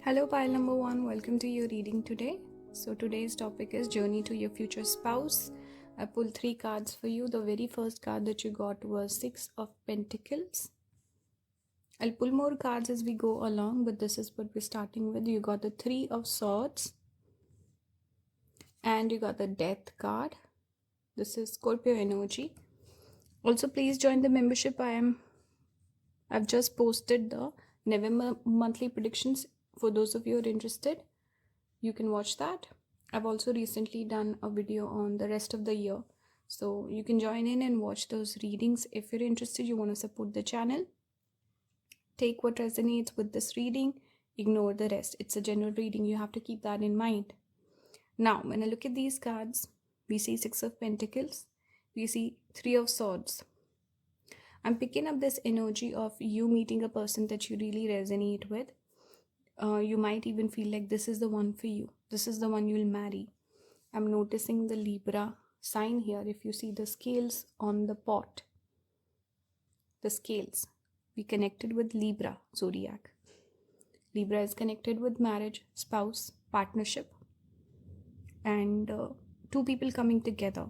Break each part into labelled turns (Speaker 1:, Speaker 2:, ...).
Speaker 1: Hello, pile number one. Welcome to your reading today. So, today's topic is Journey to Your Future Spouse. I pulled 3 cards for you. The very first card that you got was 6 of Pentacles. I'll pull more cards as we go along, but this is what we're starting with. You got the 3 of Swords, and you got the Death card. This is Scorpio energy. Also, please join the membership. I've just posted the November monthly predictions. For those of you who are interested, you can watch that. I've also recently done a video on the rest of the year, so you can join in and watch those readings. If you're interested, you want to support the channel, take what resonates with this reading, ignore the rest. It's a general reading, you have to keep that in mind. Now, when I look at these cards, we see 6 of Pentacles, we see 3 of Swords. I'm picking up this energy of you meeting a person that you really resonate with. You might even feel like this is the one for you. This is the one you'll marry. I'm noticing the Libra sign here. If you see the scales on the pot, the scales, we connected with Libra zodiac. Libra is connected with marriage, spouse, partnership, and 2 people coming together.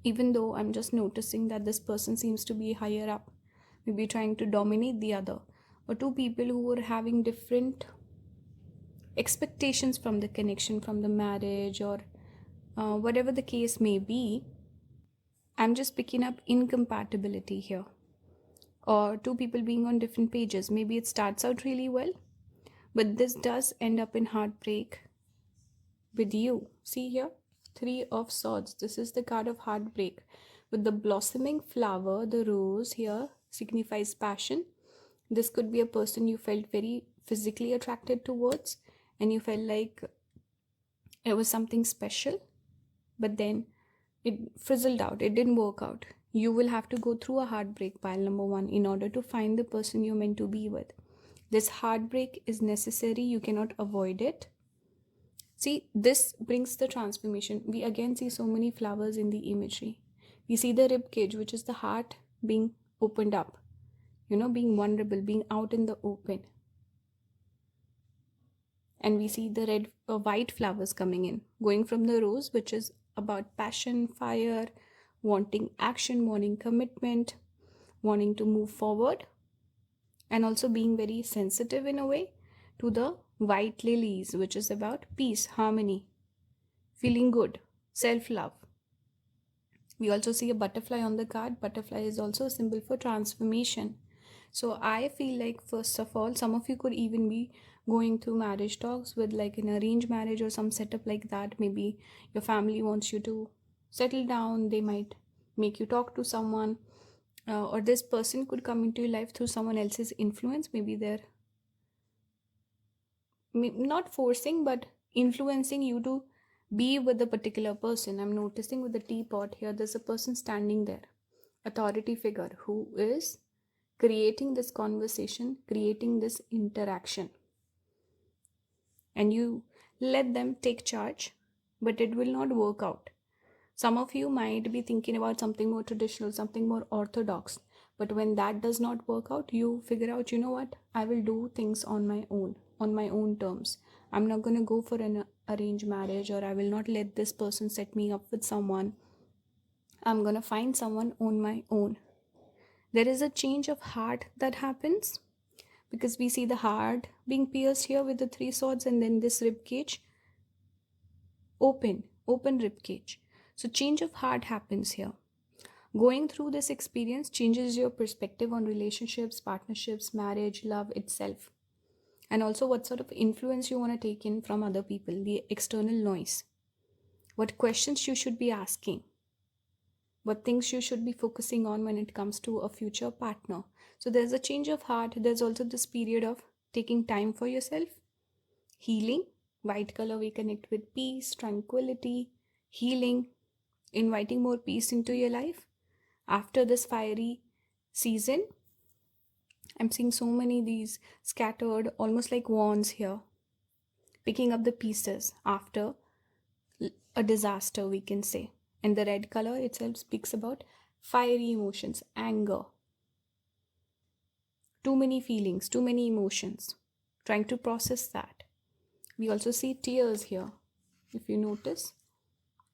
Speaker 1: Even though I'm just noticing that this person seems to be higher up, maybe trying to dominate the other, or 2 people who are having different expectations from the connection, from the marriage, or whatever the case may be. I'm just picking up incompatibility here, or 2 people being on different pages. Maybe it starts out really well, but this does end up in heartbreak with you. See here, 3 of Swords. This is the card of heartbreak. With the blossoming flower, the rose here signifies passion. This could be a person you felt very physically attracted towards, and you felt like it was something special, but then it frizzled out. It didn't work out. You will have to go through a heartbreak, pile number 1, in order to find the person you're meant to be with. This heartbreak is necessary. You cannot avoid it. See, this brings the transformation. We again see so many flowers in the imagery. We see the rib cage, which is the heart being opened up. Being vulnerable, being out in the open. And we see the white flowers coming in, going from the rose, which is about passion, fire, wanting action, wanting commitment, wanting to move forward, and also being very sensitive in a way, to the white lilies, which is about peace, harmony, feeling good, self-love. We also see a butterfly on the card. Butterfly is also a symbol for transformation. So I feel like, first of all, some of you could even be going through marriage talks with like an arranged marriage or some setup like that. Maybe your family wants you to settle down. They might make you talk to someone, or this person could come into your life through someone else's influence. Maybe they're not forcing, but influencing you to be with a particular person. I'm noticing with the teapot here, there's a person standing there, authority figure, who is creating this conversation, creating this interaction, and you let them take charge, but it will not work out. Some of you might be thinking about something more traditional, something more orthodox, but when that does not work out, you figure out, what, I will do things on my own terms. I'm not going to go for an arranged marriage, or I will not let this person set me up with someone. I'm going to find someone on my own. There is a change of heart that happens, because we see the heart being pierced here with the 3 swords, and then this rib cage, open rib cage. So change of heart happens here. Going through this experience changes your perspective on relationships, partnerships, marriage, love itself, and also what sort of influence you want to take in from other people, the external noise, what questions you should be asking, what things you should be focusing on when it comes to a future partner. So there's a change of heart. There's also this period of taking time for yourself, healing. White color, we connect with peace, tranquility, healing, inviting more peace into your life. After this fiery season, I'm seeing so many these scattered, almost like wands here, picking up the pieces after a disaster, we can say. And the red color itself speaks about fiery emotions, anger, too many feelings, too many emotions. trying to process that. We also see tears here. If you notice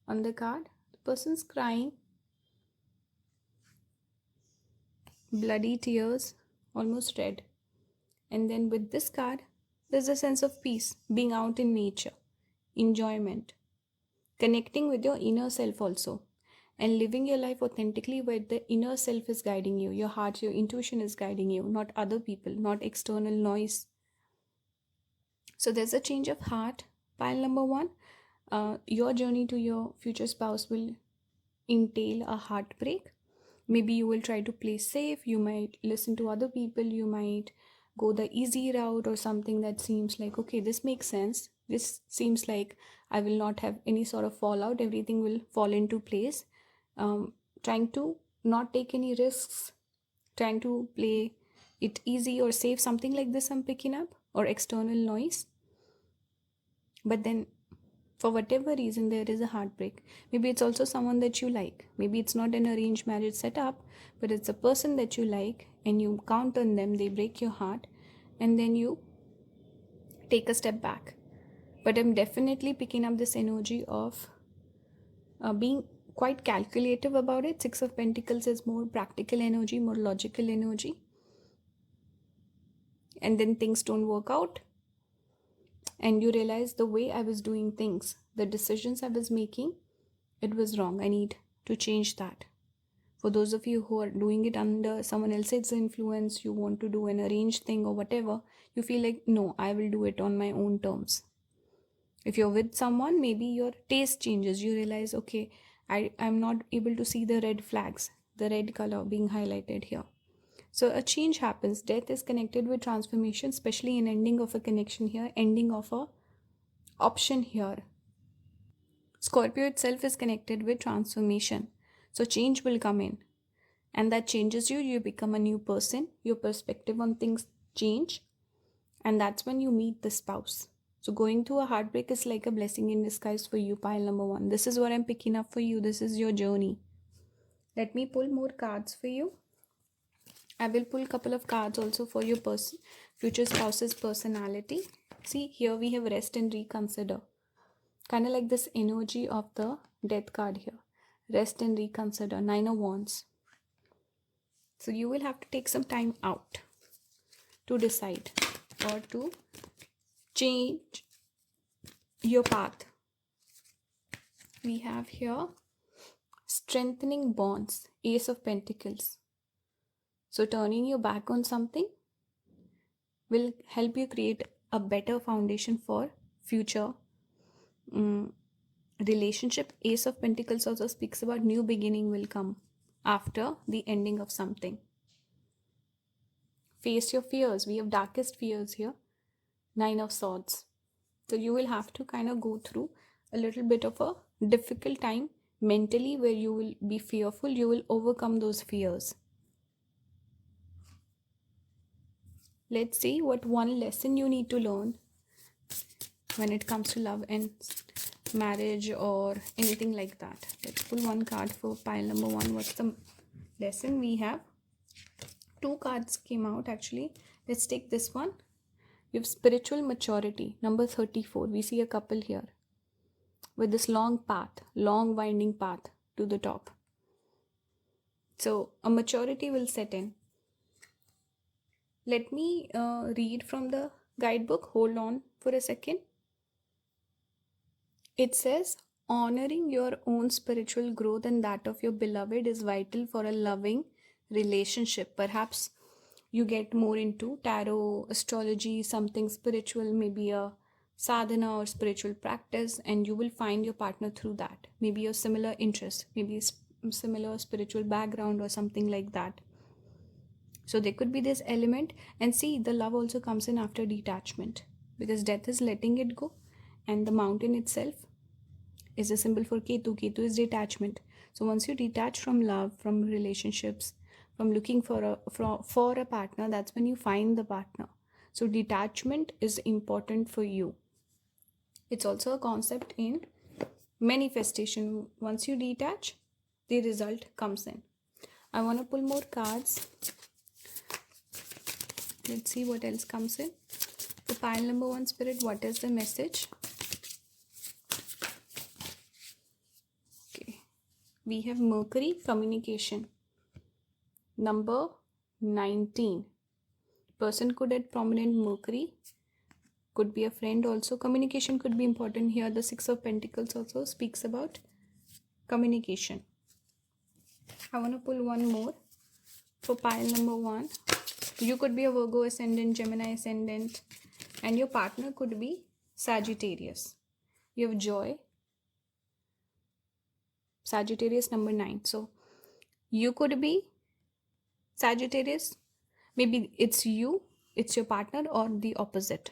Speaker 1: on the card, the person's crying, bloody tears, almost red. And then with this card, there's a sense of peace, being out in nature, enjoyment, connecting with your inner self also, and living your life authentically where the inner self is guiding you, your heart, your intuition is guiding you, not other people, not external noise. So there's a change of heart. Pile number 1, your journey to your future spouse will entail a heartbreak. Maybe you will try to play safe, you might listen to other people, you might go the easy route or something that seems like, okay, this makes sense. This seems like I will not have any sort of fallout, everything will fall into place. Trying to not take any risks, trying to play it easy or safe, something like this I'm picking up, or external noise. But then for whatever reason there is a heartbreak. Maybe it's also someone that you like, maybe it's not an arranged marriage setup, but it's a person that you like and you count on them, they break your heart, and then you take a step back. But I'm definitely picking up this energy of being quite calculative about it. 6 of Pentacles is more practical energy, more logical energy, and then things don't work out and you realize the way I was doing things, the decisions I was making, it was wrong. I need to change that. For those of you who are doing it under someone else's influence, you want to do an arranged thing or whatever, you feel like, no, I will do it on my own terms. If you're with someone, maybe your taste changes. You realize, okay, I'm not able to see the red flags, the red color being highlighted here. So a change happens. Death is connected with transformation, especially in ending of a connection here, ending of a option here. Scorpio itself is connected with transformation. So change will come in. And that changes you. You become a new person. Your perspective on things change. And that's when you meet the spouse. So going through a heartbreak is like a blessing in disguise for you, pile number 1. This is what I'm picking up for you. This is your journey. Let me pull more cards for you. I will pull a couple of cards also for your future spouse's personality. See, here we have rest and reconsider. Kind of like this energy of the death card here. Rest and reconsider. 9 of Wands. So you will have to take some time out to decide or to change your path. We have here strengthening bonds. Ace of Pentacles. So turning your back on something will help you create a better foundation for future relationship. Ace of Pentacles also speaks about new beginning will come after the ending of something. Face your fears. We have darkest fears here. 9 of Swords. So you will have to kind of go through a little bit of a difficult time mentally where you will be fearful. You will overcome those fears. Let's see what one lesson you need to learn when it comes to love and marriage or anything like that. Let's pull one card for pile number 1. What's the lesson? We have 2 cards came out actually. Let's take this one. You have spiritual maturity, number 34. We see a couple here with this long path, long winding path to the top. So a maturity will set in. Let me read from the guidebook. Hold on for a second. It says, honoring your own spiritual growth and that of your beloved is vital for a loving relationship. Perhaps you get more into tarot, astrology, something spiritual, maybe a sadhana or spiritual practice, and you will find your partner through that. Maybe a similar interest, maybe similar spiritual background or something like that. So there could be this element, and see, the love also comes in after detachment, because death is letting it go, and the mountain itself is a symbol for Ketu. Ketu is detachment. So once you detach from love, from relationships, from looking for a partner, that's when you find the partner. So detachment is important for you. It's also a concept in manifestation. Once you detach, the result comes in. I want to pull more cards. Let's see what else comes in. For pile number 1 spirit, what is the message? Okay, we have Mercury, communication. Number 19. Person could have prominent Mercury. Could be a friend also. Communication could be important here. The 6 of Pentacles also speaks about communication. I want to pull one more for pile number 1. You could be a Virgo ascendant, Gemini ascendant, and your partner could be Sagittarius. You have joy. Sagittarius number 9. So you could be Sagittarius. Maybe it's you, it's your partner, or the opposite.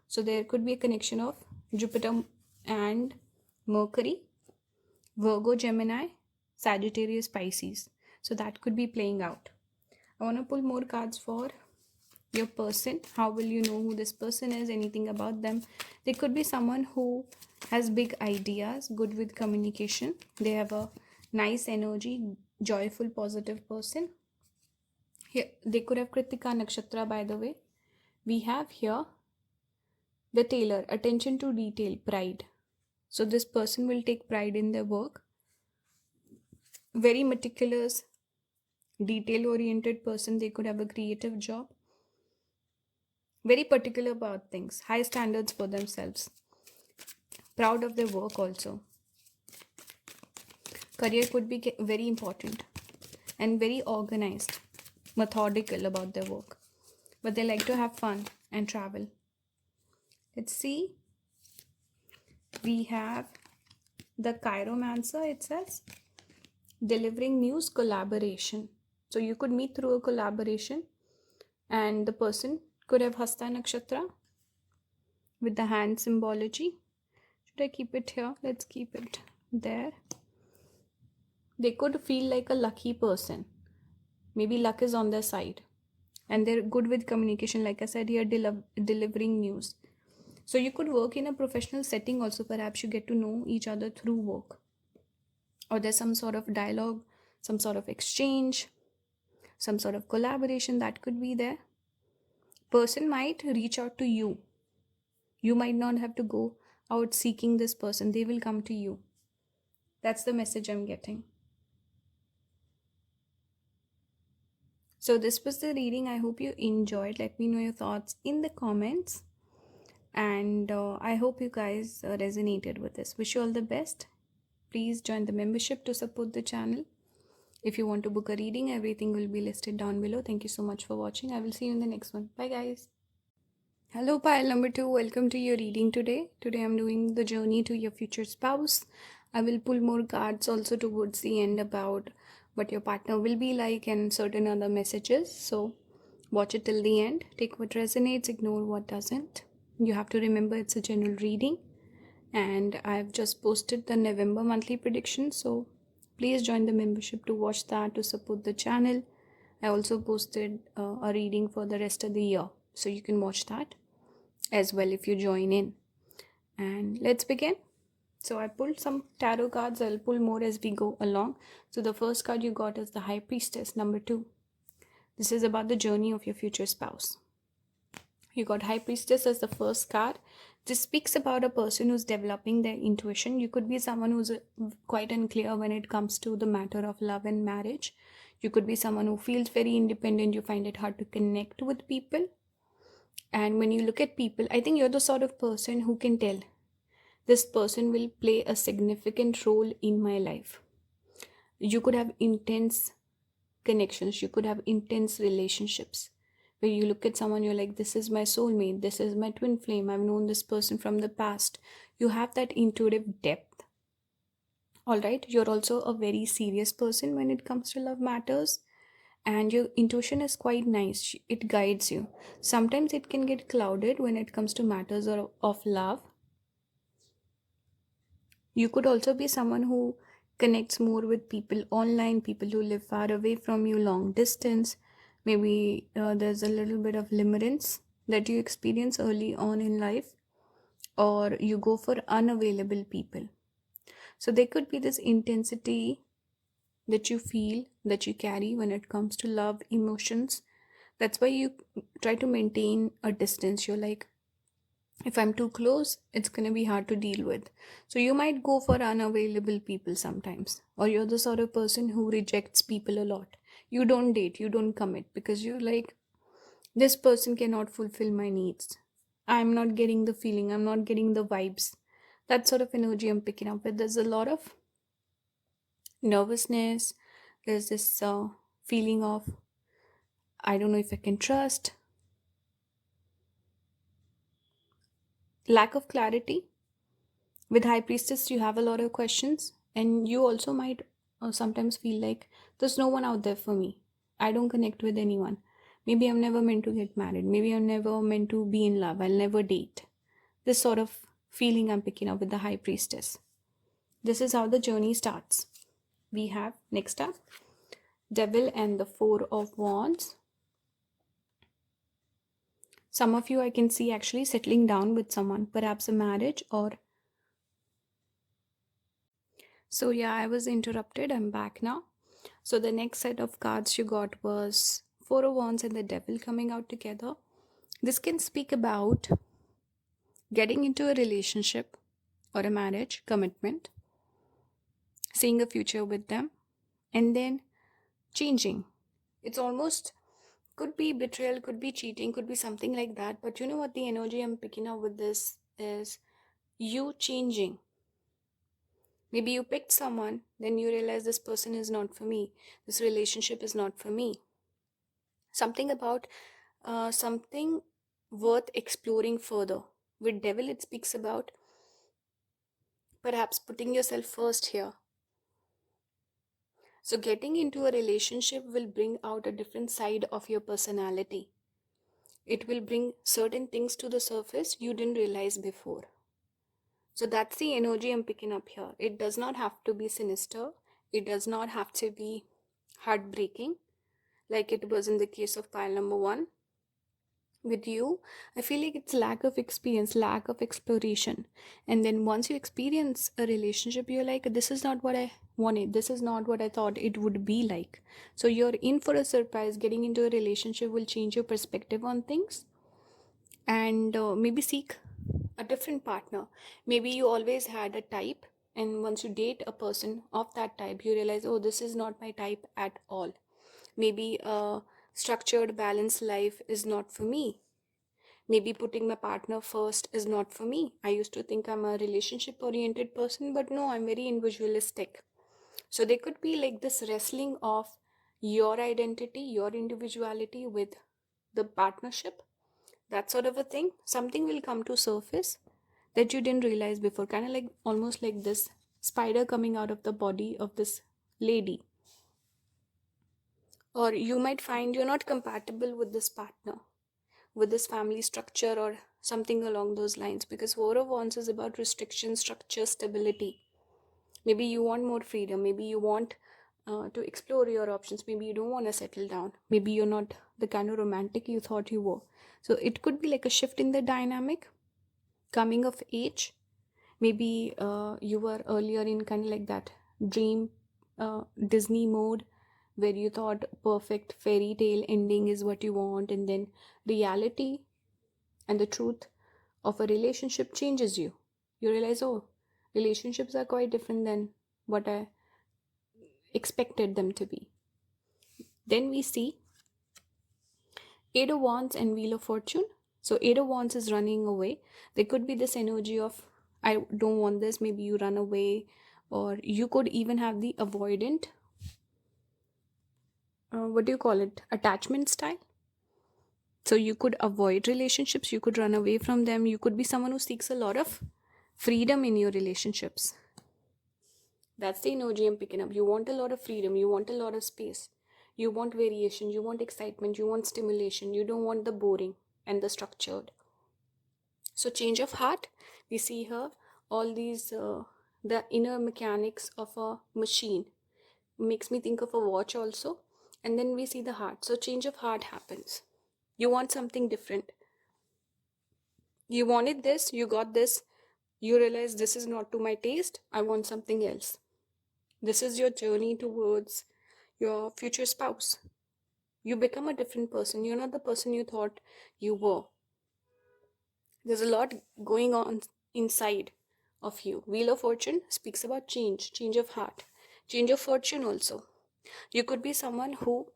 Speaker 1: So there could be a connection of Jupiter and Mercury, Virgo, Gemini, Sagittarius, Pisces. So that could be playing out. I want to pull more cards for your person. How will you know who this person is? Anything about them? They could be someone who has big ideas, good with communication. They have a nice energy, joyful, positive person. Here, they could have Kritika Nakshatra, by the way. We have here the tailor, attention to detail, pride. So this person will take pride in their work. Very meticulous, detail-oriented person. They could have a creative job. Very particular about things. High standards for themselves. Proud of their work also. Career could be very important. And very organized. Methodical about their work. But they like to have fun and travel. Let's see. We have the Chiromancer, it says. Delivering news, collaboration. So you could meet through a collaboration, and the person could have Hasta Nakshatra with the hand symbology. Should I keep it here? Let's keep it there. They could feel like a lucky person. Maybe luck is on their side. And they're good with communication, like I said here, delivering news. So you could work in a professional setting also. Perhaps you get to know each other through work. Or there's some sort of dialogue, some sort of exchange, some sort of collaboration that could be there. Person might reach out to you. You might not have to go out seeking this person. They will come to you. That's the message I'm getting. So this was the reading. I hope you enjoyed. Let me know your thoughts in the comments. And I hope you guys resonated with this. Wish you all the best. Please join the membership to support the channel. If you want to book a reading, everything will be listed down below. Thank you so much for watching. I will see you in the next one. Bye guys. Hello pile number 2. Welcome to your reading today. Today I'm doing the journey to your future spouse. I will pull more cards also towards the end about what your partner will be like and certain other messages. So watch it till the end. Take what resonates, ignore what doesn't. You have to remember it's a general reading. And I've just posted the November monthly prediction, so please join the membership to watch that, to support the channel. I also posted a reading for the rest of the year, so you can watch that as well if you join in. And let's begin. So I pulled some tarot cards. I'll pull more as we go along. So the first card you got is the High Priestess, number 2. This is about the journey of your future spouse. You got High Priestess as the first card. This speaks about a person who's developing their intuition. You could be someone who's quite unclear when it comes to the matter of love and marriage. You could be someone who feels very independent. You find it hard to connect with people. And when you look at people, I think you're the sort of person who can tell this person will play a significant role in my life. You could have intense connections. You could have intense relationships. Where you look at someone, you're like, this is my soulmate, this is my twin flame, I've known this person from the past. You have that intuitive depth. Alright, you're also a very serious person when it comes to love matters. And your intuition is quite nice. It guides you. Sometimes it can get clouded when it comes to matters of love. You could also be someone who connects more with people online, people who live far away from you, long distance. Maybe there's a little bit of limerence that you experience early on in life, or you go for unavailable people. So there could be this intensity that you feel, that you carry when it comes to love, emotions. That's why you try to maintain a distance. You're like, If I'm too close, it's going to be hard to deal with. So you might go for unavailable people sometimes, or you're the sort of person who rejects people a lot. You don't date, you don't commit because you're like, this person cannot fulfill my needs. I'm not getting the feeling, I'm not getting the vibes. That sort of energy I'm picking up with. There's a lot of nervousness, there's this feeling of, I don't know if I can trust, lack of clarity. With High Priestess, you have a lot of questions, and you also might sometimes feel like there's no one out there for me. I don't connect with anyone. Maybe I'm never meant to get married. Maybe I'm never meant to be in love. I'll never date. This sort of feeling I'm picking up with the High Priestess. This is how the journey starts. We have next up Devil and the Four of Wands. Some of you I can see actually settling down with someone, perhaps a marriage or. So yeah, I was interrupted. I'm back now. So the next set of cards you got was Four of Wands and the Devil coming out together. This can speak about getting into a relationship or a marriage, commitment, seeing a future with them, and then changing. It's almost could be betrayal, could be cheating, could be something like that. But you know what the energy I'm picking up with this is you changing. Maybe you picked someone, then you realize this person is not for me. This relationship is not for me. Something about something worth exploring further. With Devil, it speaks about perhaps putting yourself first here. So, getting into a relationship will bring out a different side of your personality. It will bring certain things to the surface you didn't realize before. So, that's the energy I'm picking up here. It does not have to be sinister, it does not have to be heartbreaking, like it was in the case of pile number one. With you, I feel like it's lack of experience, lack of exploration. And then once you experience a relationship, you're like, this is not what I wanted, this is not what I thought it would be like. So you're in for a surprise. Getting into a relationship will change your perspective on things, and maybe seek a different partner. Maybe you always had a type, and once you date a person of that type, you realize, oh, this is not my type at all. Maybe a structured, balanced life is not for me. Maybe putting my partner first is not for me. I used to think I'm a relationship oriented person, but no, I'm very individualistic. So there could be like this wrestling of your identity, your individuality with the partnership, that sort of a thing. Something will come to surface that you didn't realize before, kind of like almost like this spider coming out of the body of this lady. Or you might find you're not compatible with this partner, with this family structure or something along those lines, because Four of Wands is about restriction, structure, stability. Maybe you want more freedom, maybe you want to explore your options, maybe you don't want to settle down, maybe you're not the kind of romantic you thought you were. So it could be like a shift in the dynamic, coming of age. Maybe you were earlier in kind of like that dream Disney mode, where you thought perfect fairy tale ending is what you want, and then reality and the truth of a relationship changes you. You realize, oh, relationships are quite different than what I expected them to be. Then we see Eight of Wands and Wheel of Fortune. So Eight of Wands is running away. There could be this energy of, I don't want this. Maybe you run away, or you could even have the avoidant, what do you call it, attachment style. So you could avoid relationships, you could run away from them. You could be someone who seeks a lot of freedom in your relationships. That's the energy I'm picking up. You want a lot of freedom, you want a lot of space, you want variation, you want excitement, you want stimulation, you don't want the boring and the structured. So change of heart, we see here all these the inner mechanics of a machine. Makes me think of a watch also. And then we see the heart. So change of heart happens. You want something different. You wanted this, you got this, you realize this is not to my taste, I want something else. This is your journey towards your future spouse. You become a different person. You're not the person you thought you were. There's a lot going on inside of you. Wheel of Fortune speaks about change of heart, change of fortune also. You could be someone who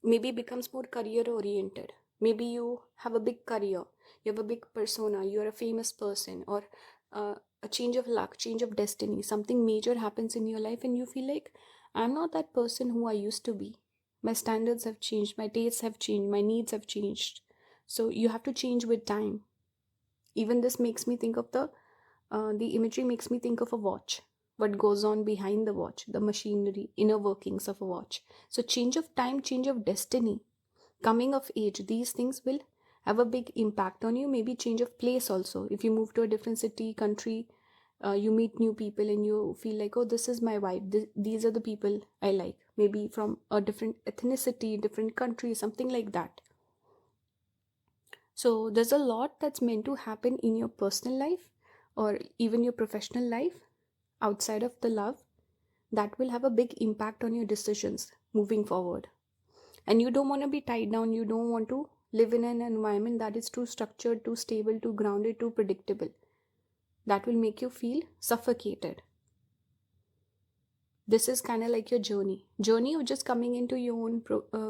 Speaker 1: maybe becomes more career oriented. Maybe you have a big career, you have a big persona, you're a famous person, or a change of luck, change of destiny. Something major happens in your life, and you feel like, I'm not that person who I used to be. My standards have changed, my tastes have changed, my needs have changed. So you have to change with time. Even this makes me think of the imagery makes me think of a watch. What goes on behind the watch, the machinery, inner workings of a watch. So change of time, change of destiny, coming of age, these things will have a big impact on you. Maybe change of place also. If you move to a different city, country, you meet new people and you feel like, oh, this is my vibe, these are the people I like. Maybe from a different ethnicity, different country, something like that. So there's a lot that's meant to happen in your personal life or even your professional life outside of the love that will have a big impact on your decisions moving forward. And you don't want to be tied down. You don't want to live in an environment that is too structured, too stable, too grounded, too predictable. That will make you feel suffocated. This is kind of like your journey of just coming into your own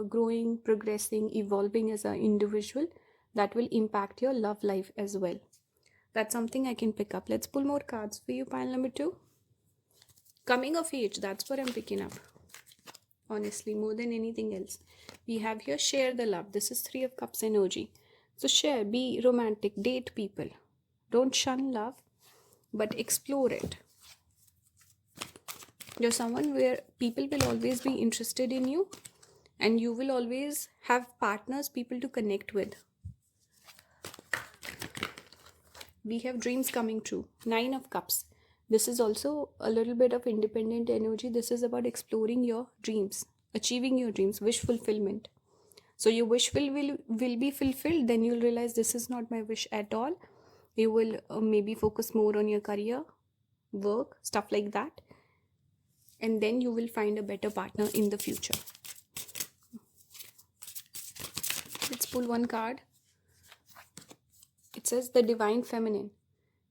Speaker 1: growing, progressing, evolving as an individual. That will impact your love life as well. That's something I can pick up. Let's pull more cards for you. Pile number 2. Coming of age. That's what I'm picking up. Honestly, more than anything else. We have here share the love. This is 3 of Cups energy. So share, be romantic, date people. Don't shun love, but explore it. You're someone where people will always be interested in you, and you will always have partners, people to connect with. We have dreams coming true. 9 of Cups. This is also a little bit of independent energy. This is about exploring your dreams, achieving your dreams, wish fulfillment. So your wish will be fulfilled. Then you'll realize this is not my wish at all. You will maybe focus more on your career, work, stuff like that. And then you will find a better partner in the future. Let's pull one card. It says the Divine Feminine,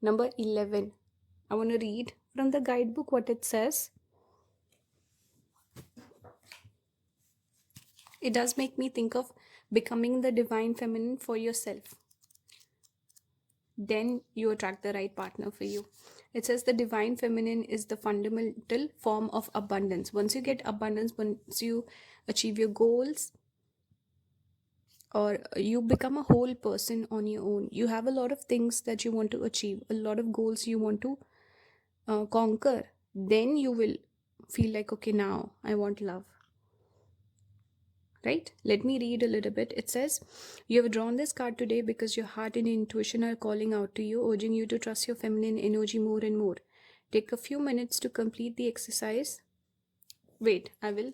Speaker 1: number 11. I want to read from the guidebook what it says. It does make me think of becoming the Divine Feminine for yourself. Then you attract the right partner for you. It says the Divine Feminine is the fundamental form of abundance. Once you get abundance, once you achieve your goals, or you become a whole person on your own, you have a lot of things that you want to achieve, a lot of goals you want to conquer, then you will feel like, okay, now I want love. Right? Let me read a little bit. It says, you have drawn this card today because your heart and intuition are calling out to you, urging you to trust your feminine energy more and more. Take a few minutes to complete the exercise. Wait, I'll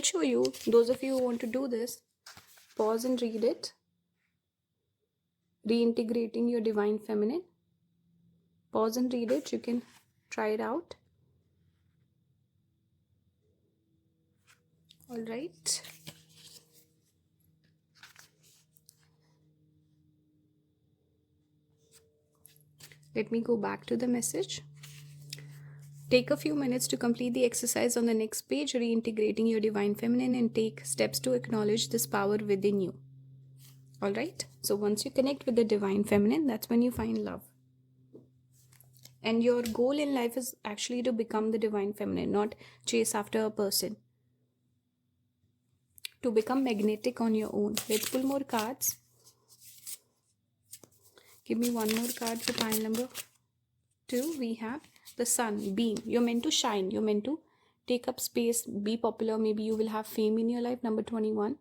Speaker 1: show you. Those of you who want to do this, pause and read it. Reintegrating your Divine Feminine. Pause and read it. You can try it out. All right. Let me go back to the message. Take a few minutes to complete the exercise on the next page, reintegrating your Divine Feminine, and take steps to acknowledge this power within you. All right. So once you connect with the Divine Feminine, that's when you find love. And your goal in life is actually to become the Divine Feminine, not chase after a person. To become magnetic on your own. Let's pull more cards. Give me one more card for pile number 2. We have the Sun, beam. You're meant to shine. You're meant to take up space, be popular. Maybe you will have fame in your life. Number 21.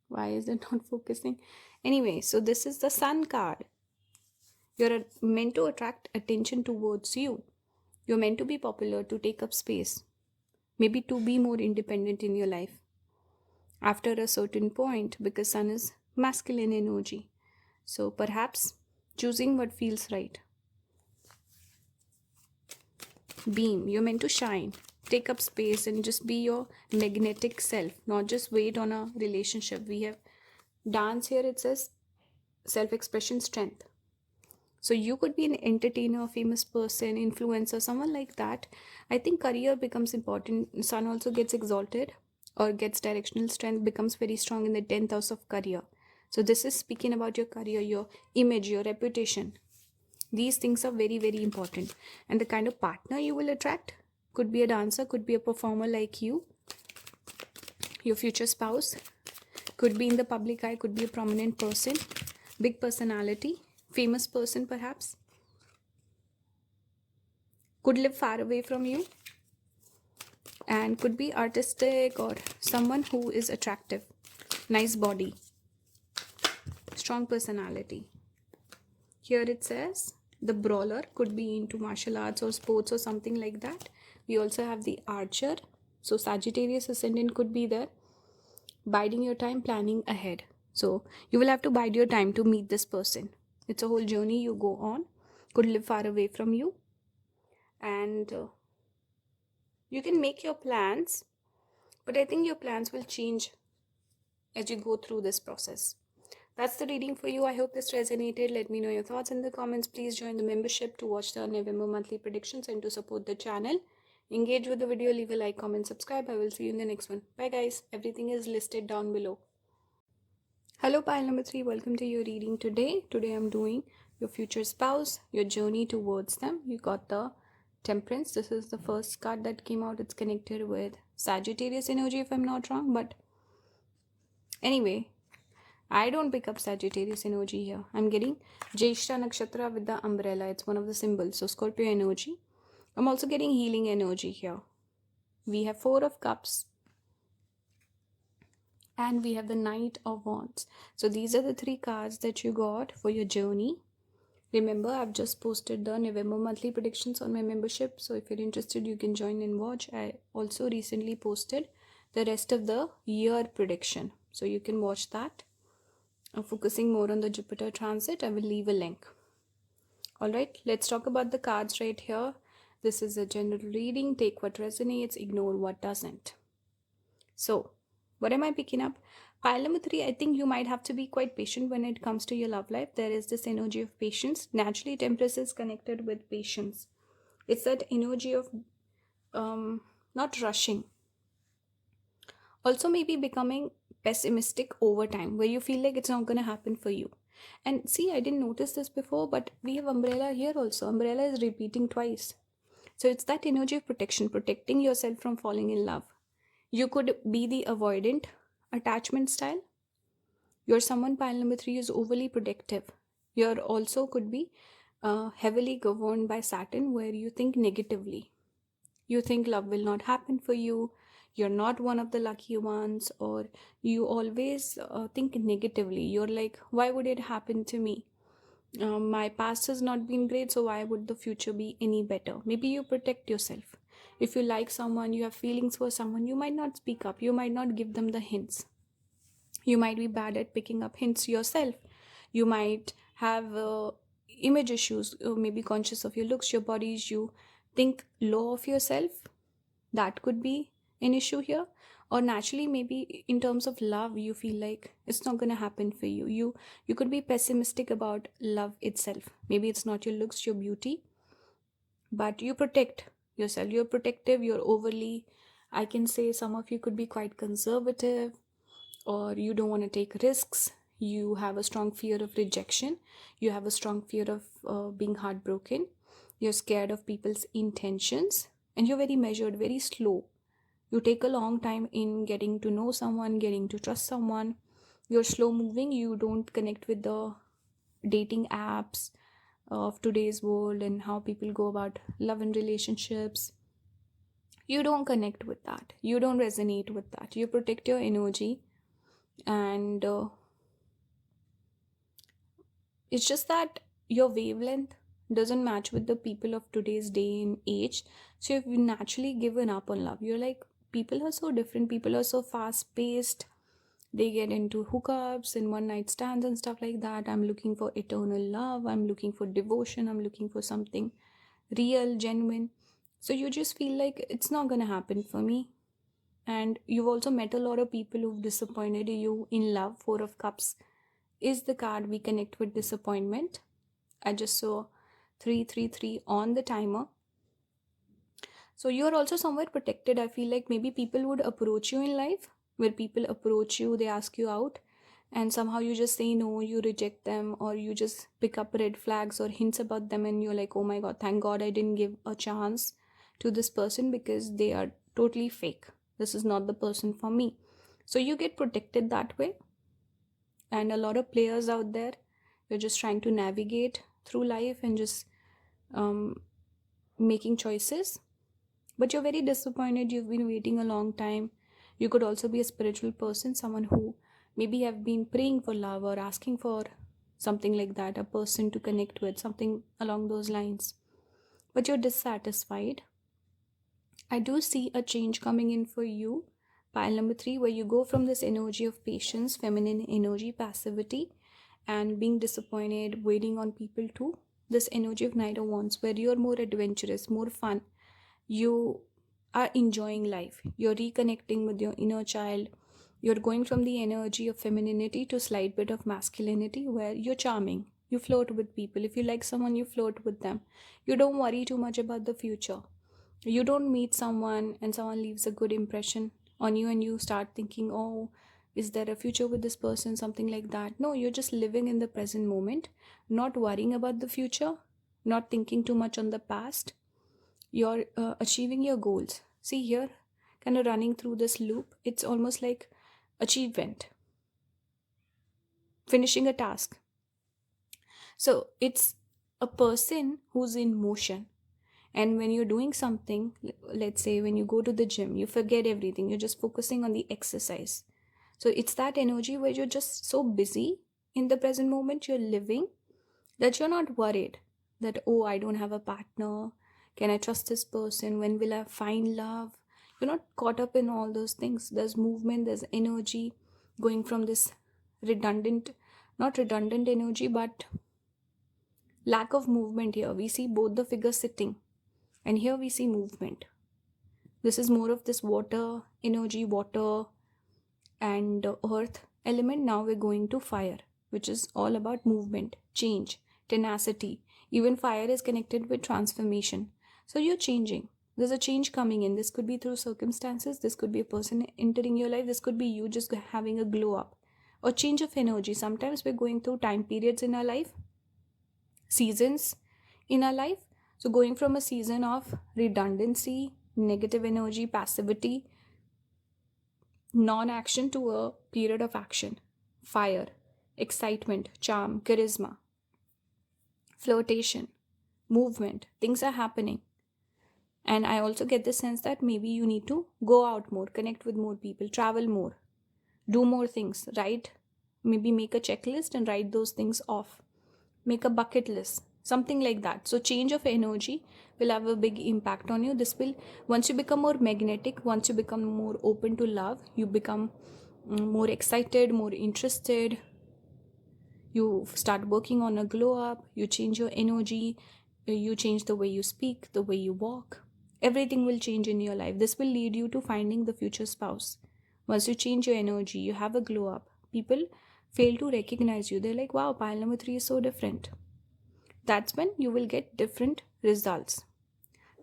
Speaker 1: Why is it not focusing? Anyway, so this is the Sun card. You're meant to attract attention towards you. You're meant to be popular, to take up space. Maybe to be more independent in your life. After a certain point, because Sun is masculine energy. So perhaps choosing what feels right. Beam, you're meant to shine. take up space and just be your magnetic self, not just wait on a relationship. We have dance here, it says self-expression strength. So you could be an entertainer, famous person, influencer, someone like that. I think career becomes important. Sun also gets exalted or gets directional strength, becomes very strong in the 10th house of career. So this is speaking about your career, your image, your reputation. These things are very, very important. And the kind of partner you will attract could be a dancer, could be a performer like you, your future spouse, could be in the public eye, could be a prominent person, big personality, famous person perhaps, could live far away from you, and could be artistic or someone who is attractive, nice body, strong personality. Here it says the brawler could be into martial arts or sports or something like that. We also have the archer. So Sagittarius ascendant could be there. Biding your time, planning ahead. So you will have to bide your time to meet this person. It's a whole journey you go on. Could live far away from you. And you can make your plans, but I think your plans will change as you go through this process. That's the reading for you. I hope this resonated. Let me know your thoughts in the comments. Please join the membership to watch the November monthly predictions and to support the channel. Engage with the video, leave a like, comment, subscribe. I will see you in the next one. Bye guys. Everything is listed down below. Hello pile number 3, welcome to your reading today. Today I'm doing your future spouse, your journey towards them. You got the Temperance. This is the first card that came out. It's connected with Sagittarius energy if I'm not wrong, but anyway, I don't pick up Sagittarius energy here. I'm getting Jyeshta Nakshatra with the umbrella. It's one of the symbols. So Scorpio energy. I'm also getting healing energy here. We have 4 of Cups. And we have the Knight of Wands. So these are the 3 cards that you got for your journey. Remember, I've just posted the November monthly predictions on my membership. So if you're interested, you can join and watch. I also recently posted the rest of the year prediction. So you can watch that. I'm focusing more on the Jupiter transit. I will leave a link. Alright, let's talk about the cards right here. This is a general reading. Take what resonates, ignore what doesn't. So, what am I picking up? Pile number 3, I think you might have to be quite patient when it comes to your love life. There is this energy of patience. Naturally, Temperance is connected with patience. It's that energy of not rushing. Also, maybe becoming pessimistic over time, where you feel like it's not going to happen for you. And see, I didn't notice this before, but we have umbrella here also. Umbrella is repeating twice. So it's that energy of protection, protecting yourself from falling in love. You could be the avoidant attachment style. You're someone, pile number 3, is overly protective. You're also could be heavily governed by Saturn, where you think negatively. You think love will not happen for you. You're not one of the lucky ones, or you always think negatively. You're like, why would it happen to me? My past has not been great, so why would the future be any better? Maybe you protect yourself. If you like someone, you have feelings for someone, you might not speak up. You might not give them the hints. You might be bad at picking up hints yourself. You might have image issues, or maybe conscious of your looks, your bodies. You think low of yourself. That could be an issue here. Or naturally, maybe in terms of love, you feel like it's not going to happen for you. You could be pessimistic about love itself. Maybe it's not your looks, your beauty, but you protect yourself. You're protective. You're overly, I can say some of you could be quite conservative, or you don't want to take risks. You have a strong fear of rejection. You have a strong fear of being heartbroken. You're scared of people's intentions, and you're very measured, very slow. You take a long time in getting to know someone, getting to trust someone. You're slow moving. You don't connect with the dating apps of today's world and how people go about love and relationships. You don't connect with that. You don't resonate with that. You protect your energy, and it's just that your wavelength doesn't match with the people of today's day and age. So you've naturally given up on love. You're like, people are so different. People are so fast paced. They get into hookups and one night stands and stuff like that. I'm looking for eternal love. I'm looking for devotion. I'm looking for something real, genuine. So you just feel like it's not gonna happen for me. And you've also met a lot of people who've disappointed you in love. Four of Cups is the card we connect with disappointment. I just saw 333 on the timer. So you're also somewhere protected. I feel like maybe people would approach you in life, where people approach you, they ask you out, and somehow you just say no, you reject them, or you just pick up red flags or hints about them, and you're like, oh my god, thank god I didn't give a chance to this person because they are totally fake. This is not the person for me. So you get protected that way. And a lot of players out there, you're just trying to navigate through life and just making choices, but you're very disappointed. You've been waiting a long time. You could also be a spiritual person, someone who maybe have been praying for love or asking for something like that, a person to connect with, something along those lines, but you're dissatisfied. I do see a change coming in for you, pile number 3, where you go from this energy of patience, feminine energy, passivity, and being disappointed, waiting on people, to this energy of Knight of Wands, where you're more adventurous, more fun. You are enjoying life. You're reconnecting with your inner child. You're going from the energy of femininity to slight bit of masculinity, where you're charming. You flirt with people. If you like someone, you flirt with them. You don't worry too much about the future. You don't meet someone and someone leaves a good impression on you and you start thinking, oh, is there a future with this person, something like that. No, you're just living in the present moment, not worrying about the future, not thinking too much on the past. You're achieving your goals. See here, kind of running through this loop, it's almost like achievement, finishing a task. So it's a person who's in motion. And when you're doing something, let's say when you go to the gym, you forget everything. You're just focusing on the exercise. So it's that energy where you're just so busy in the present moment, you're living, that you're not worried that, oh, I don't have a partner. Can I trust this person? When will I find love? You're not caught up in all those things. There's movement, there's energy going from this not redundant energy, but lack of movement here. We see both the figures sitting. And here we see movement. This is more of this water energy, water and earth element. Now we're going to fire, which is all about movement, change, tenacity. Even fire is connected with transformation. So you're changing. There's a change coming in. This could be through circumstances. This could be a person entering your life. This could be you just having a glow up or change of energy. Sometimes we're going through time periods in our life, seasons in our life. So going from a season of redundancy, negative energy, passivity, non-action, to a period of action, fire, excitement, charm, charisma, flirtation, movement. Things are happening. And I also get the sense that maybe you need to go out more, connect with more people, travel more, do more things, write, maybe make a checklist and write those things off, make a bucket list, something like that. So change of energy will have a big impact on you. This will, once you become more magnetic, once you become more open to love, you become more excited, more interested, you start working on a glow up, you change your energy, you change the way you speak, the way you walk. Everything will change in your life. This will lead you to finding the future spouse. Once you change your energy, you have a glow up, people fail to recognize you. They're like, wow, pile number 3 is so different. That's when you will get different results.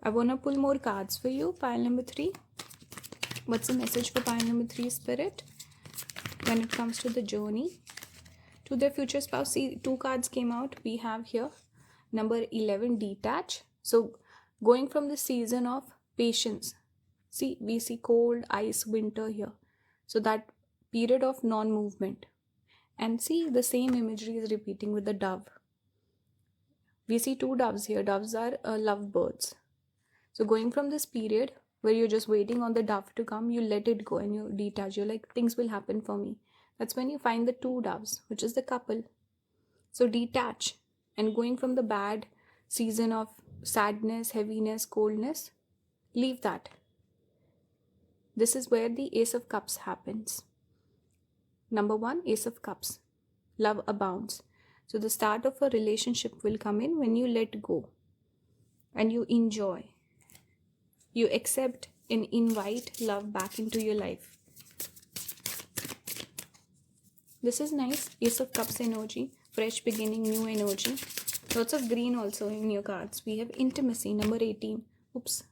Speaker 1: I want to pull more cards for you, pile number 3. What's the message for pile number 3, Spirit, when it comes to the journey to their future spouse? See, 2 cards came out. We have here number 11, detach. So going from the season of patience, see, we see cold, ice, winter here. So that period of non-movement. And see, the same imagery is repeating with the dove. We see 2 doves here. Doves are lovebirds. So going from this period where you're just waiting on the dove to come, you let it go and you detach. You're like, things will happen for me. That's when you find the 2 doves, which is the couple. So detach. And going from the bad season of sadness, heaviness, coldness, leave that. This is where the Ace of Cups happens. Number 1, Ace of Cups. Love abounds. So the start of a relationship will come in when you let go and you enjoy. You accept and invite love back into your life. This is nice. Ace of Cups energy, fresh beginning, new energy. Lots of green also in your cards. We have intimacy, number 18. Oops,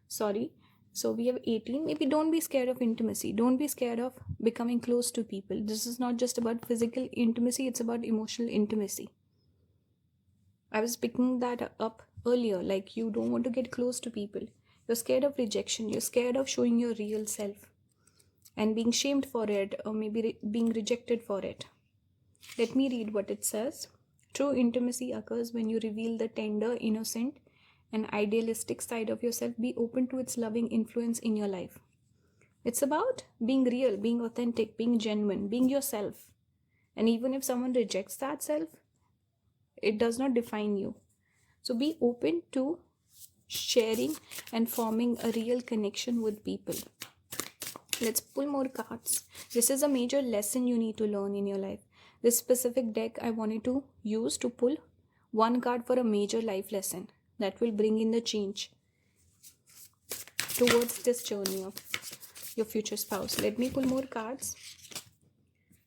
Speaker 1: sorry. So we have 18. Maybe don't be scared of intimacy. Don't be scared of becoming close to people. This is not just about physical intimacy, it's about emotional intimacy. I was picking that up earlier. Like, you don't want to get close to people. You're scared of rejection. You're scared of showing your real self and being shamed for it, or maybe being rejected for it. Let me read what it says. True intimacy occurs when you reveal the tender, innocent, and idealistic side of yourself. Be open to its loving influence in your life. It's about being real, being authentic, being genuine, being yourself. And even if someone rejects that self, it does not define you. So be open to sharing and forming a real connection with people. Let's pull more cards. This is a major lesson you need to learn in your life. This specific deck I wanted to use to pull one card for a major life lesson that will bring in the change towards this journey of your future spouse. Let me pull more cards.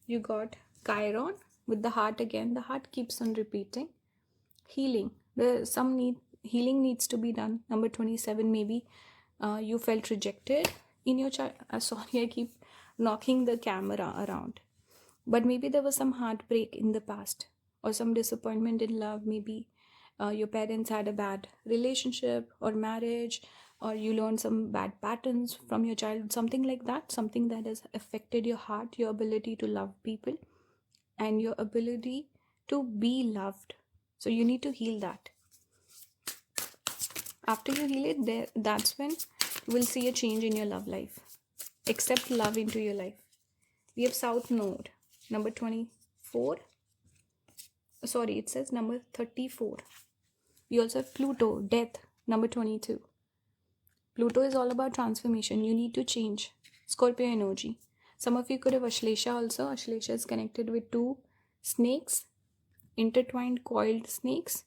Speaker 1: You got Chiron with the heart again. The heart keeps on repeating. Healing. Healing needs to be done. Number 27, maybe you felt rejected in your child. Sorry, I keep knocking the camera around. But maybe there was some heartbreak in the past or some disappointment in love. Maybe your parents had a bad relationship or marriage, or you learned some bad patterns from your childhood, something like that, something that has affected your heart, your ability to love people, and your ability to be loved. So you need to heal that. After you heal it, that's when you will see a change in your love life. Accept love into your life. We have South Node, number 24. Sorry, it says number 34. We also have Pluto, death, number 22. Pluto is all about transformation. You need to change. Scorpio energy. Some of you could have Ashlesha also. Ashlesha is connected with two snakes, intertwined coiled snakes.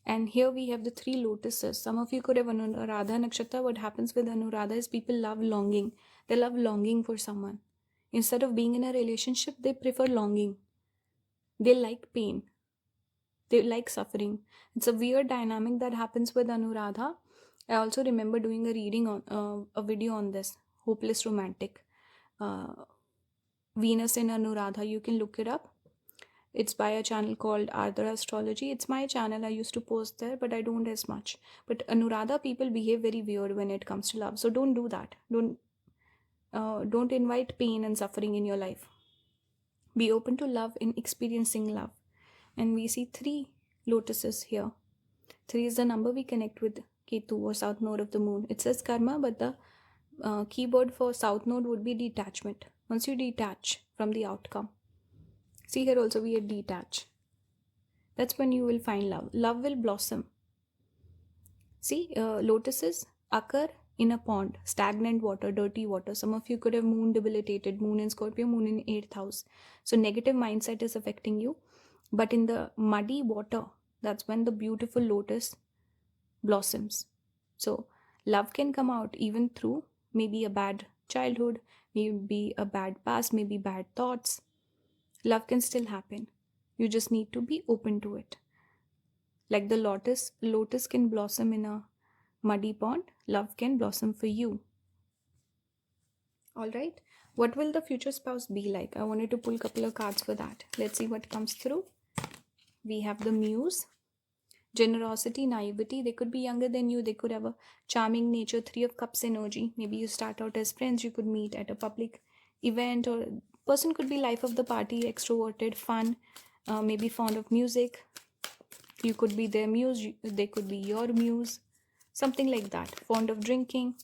Speaker 1: And here we have the three lotuses. Some of you could have Anuradha Nakshatra. What happens with Anuradha is people love longing. They love longing for someone. Instead of being in a relationship, they prefer longing. They like pain. They like suffering. It's a weird dynamic that happens with Anuradha. I also remember doing a reading on a video on this, Hopeless Romantic. Venus in Anuradha, you can look it up. It's by a channel called Ardhara Astrology. It's my channel. I used to post there, but I don't as much. But Anuradha people behave very weird when it comes to love. So don't do that. Don't invite pain and suffering in your life. Be open to love and experiencing love. And we see 3 lotuses here. 3 is the number we connect with Ketu or South Node of the Moon. It says karma, but the keyword for South Node would be detachment. Once you detach from the outcome. See here also we are detached. That's when you will find love. Love will blossom. See, lotuses occur in a pond, stagnant water, dirty water. Some of you could have moon debilitated, moon in Scorpio, moon in 8th house. So negative mindset is affecting you. But in the muddy water, that's when the beautiful lotus blossoms. So love can come out even through maybe a bad childhood, maybe a bad past, maybe bad thoughts. Love can still happen. You just need to be open to it. Like the lotus can blossom in a muddy pond. Love can blossom for you. Alright. What will the future spouse be like? I wanted to pull a couple of cards for that. Let's see what comes through. We have the Muse. Generosity, naivety. They could be younger than you. They could have a charming nature. 3 of Cups energy. Maybe you start out as friends. You could meet at a public event, or person could be life of the party, extroverted, fun, maybe fond of music. You could be their muse. They could be your muse. Something like that. Fond of drinking.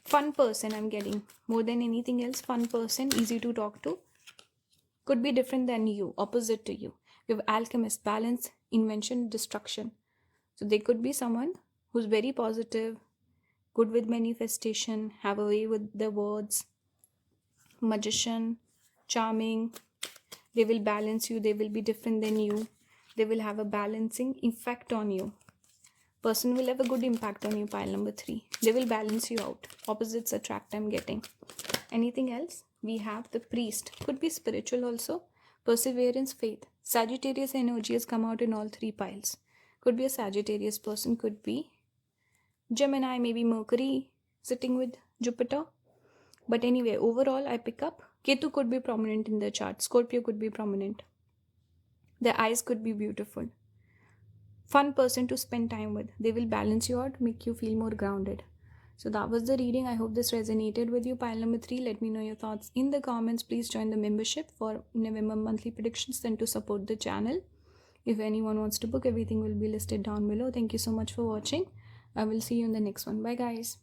Speaker 1: Fun person I'm getting. More than anything else, fun person, easy to talk to. Could be different than you, opposite to you. We have alchemist, balance, invention, destruction. So they could be someone who's very positive, good with manifestation, have a way with their words, magician, charming. They will balance you. They will be different than you. They will have a balancing effect on you. Person will have a good impact on you, pile number 3. They will balance you out. Opposites attract, I'm getting. Anything else? We have the priest. Could be spiritual also. Perseverance, faith. Sagittarius energy has come out in all 3 piles. Could be a Sagittarius person, could be Gemini, maybe Mercury sitting with Jupiter. But anyway, overall I pick up Ketu could be prominent in the chart. Scorpio could be prominent. Their eyes could be beautiful. Fun person to spend time with. They will balance you out, make you feel more grounded. So that was the reading. I hope this resonated with you. Pile number 3. Let me know your thoughts in the comments. Please join the membership for November monthly predictions and to support the channel. If anyone wants to book, everything will be listed down below. Thank you so much for watching. I will see you in the next one. Bye guys.